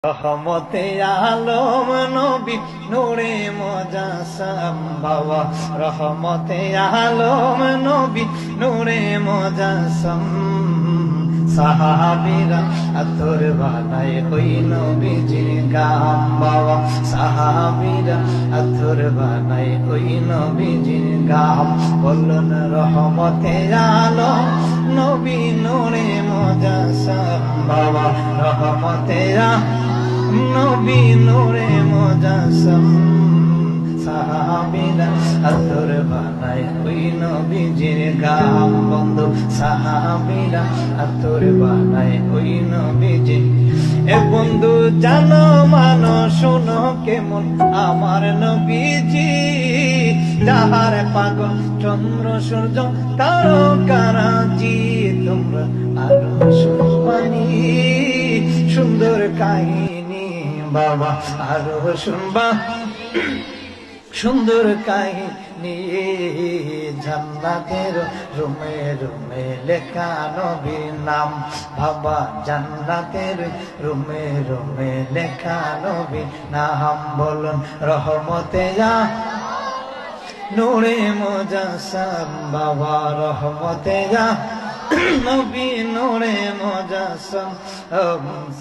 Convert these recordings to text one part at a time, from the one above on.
রহমতে আলম নবী নূরে মুজাসসাম বাবা, রহমতে আলম নবী নূরে মুজাসসাম। সাহাবীরা আতর বানায় ওই নবীজির গাম বাবা, সাহাবীরা আতর বানায় ওই নবীজির গাম। বলুন রহমতে আলম নবী নূরে মুজাসসাম বাবা, রহমতে নবী নূরে মুজাসসাম। সাহাবীরা আতর বানায় ওই নবীজির গাম বন্ধু, সাহাবীরা আতর বানায় ওই নবীজির। এ বন্ধু জানো মানো শোনো কেমন আমার নবীজি, যাহার পাগল চন্দ্র সূর্য তারকারাজি। তোমরা আরো শুনবানি সুন্দর কাহিনী বাবা, আরো শুনবা সুন্দর কাহিনী। জান্নাতের রুমে রুমে লেখা নবীর নাম বাবা, জান্নাতের রুমে রুমে লেখা নবীর নাম। বলুন রহমতে নূরে মুজাসসাম বাবা, রহমতে নবী নূরে মুজাসসাম।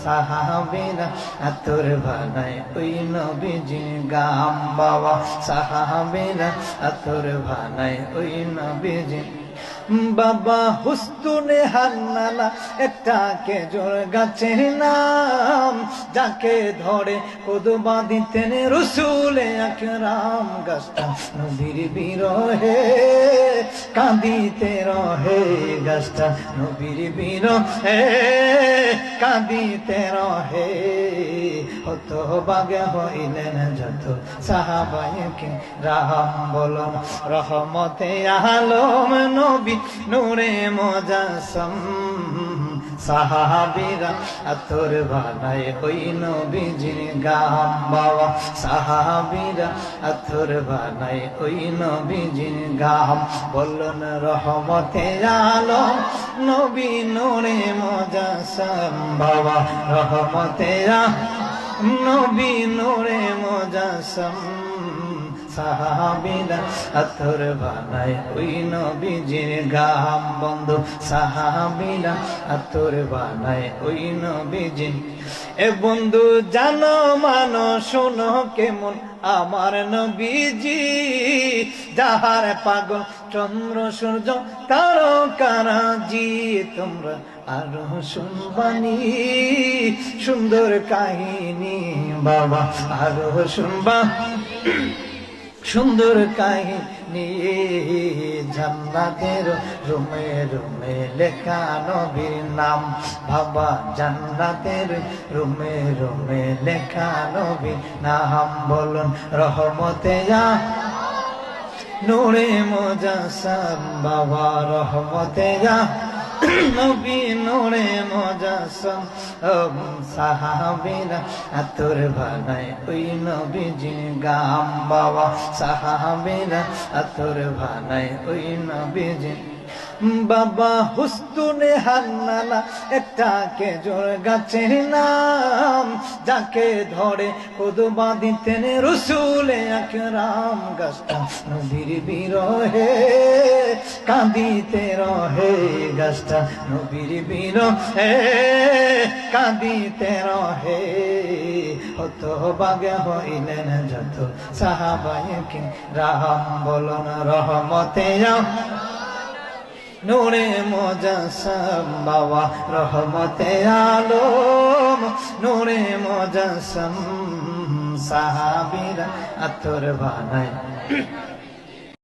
সাহাবীরা আতর বানায় ওই নবীজির গাম বাবা, সাহাবীরা আতর বানায় ওই নবীজির। বাবা হুস্তুনে হান্নালা একটা খেজুর গাছের নাম, যাকে ধরে কদু বাঁধিতেন রসুলে আকরাম। গাছটা নবীর বিরহে কাঁদিতে রহে, গাছটা নবীর বিরহে কাঁদিতে রহে। হতভাগা হইলেন যত সাহাবায়ে কিরাম। বলুন রহমতে আলম নবী নূরে মুজাসসাম। সাহাবীরা আতর বানায় ওই নবীজির গাম বাবা, সাহাবীরা আতর বানায় ওই নবীজির গাম। বলুন রহমতে আলম নবী নূরে মুজাসসাম বাবা, রহমতে নবী নূরে মুজাসসাম। সাহাবীরা আতর বানায় ওই নবীজির গাম বন্ধু, সাহাবীরা আতর বানায় ওই নবীজির। এ বন্ধু জানো মানো শোনো কেমন আমার নবীজি, যাহার পাগল চন্দ্র সূর্য তারকারাজি। তোমরা আরো শুনবানি সুন্দর কাহিনী বাবা, আরো শুনবা সুন্দর কাহিনী। জান্নাতের রুমে রুমে লেখা নবীর নাম বাবা, জান্নাতের রুমে রুমে লেখা নবীর নাম। বলুন রহমতে নূরে মুজাসসাম বাবা, রহমতে নবী নূরে মুজাসসাম। সাহাবীরা আতর বানায় ওই নবীজির গাম বাবা, সাহাবীরা আতর বানায় ওই নবীজির। বাবা হুস্তুনে হান্নালা একটা খেজুর গাছের নাম, যাকে ধরে কদু বাঁধিতেন রসুলে আকরাম। গাছটা নবীর বিরহে কাঁদিতে রহে, গাছটা নবীর বিরহে কাঁদিতে রহে। হতভাগা হইলেন যত সাহাবায়ে কিরাম। বলুন রহমতে নূরে মুজাসসাম বাবা, রহমতে আলম নূরে মুজাসসাম। সাহাবীরা আতর বানায়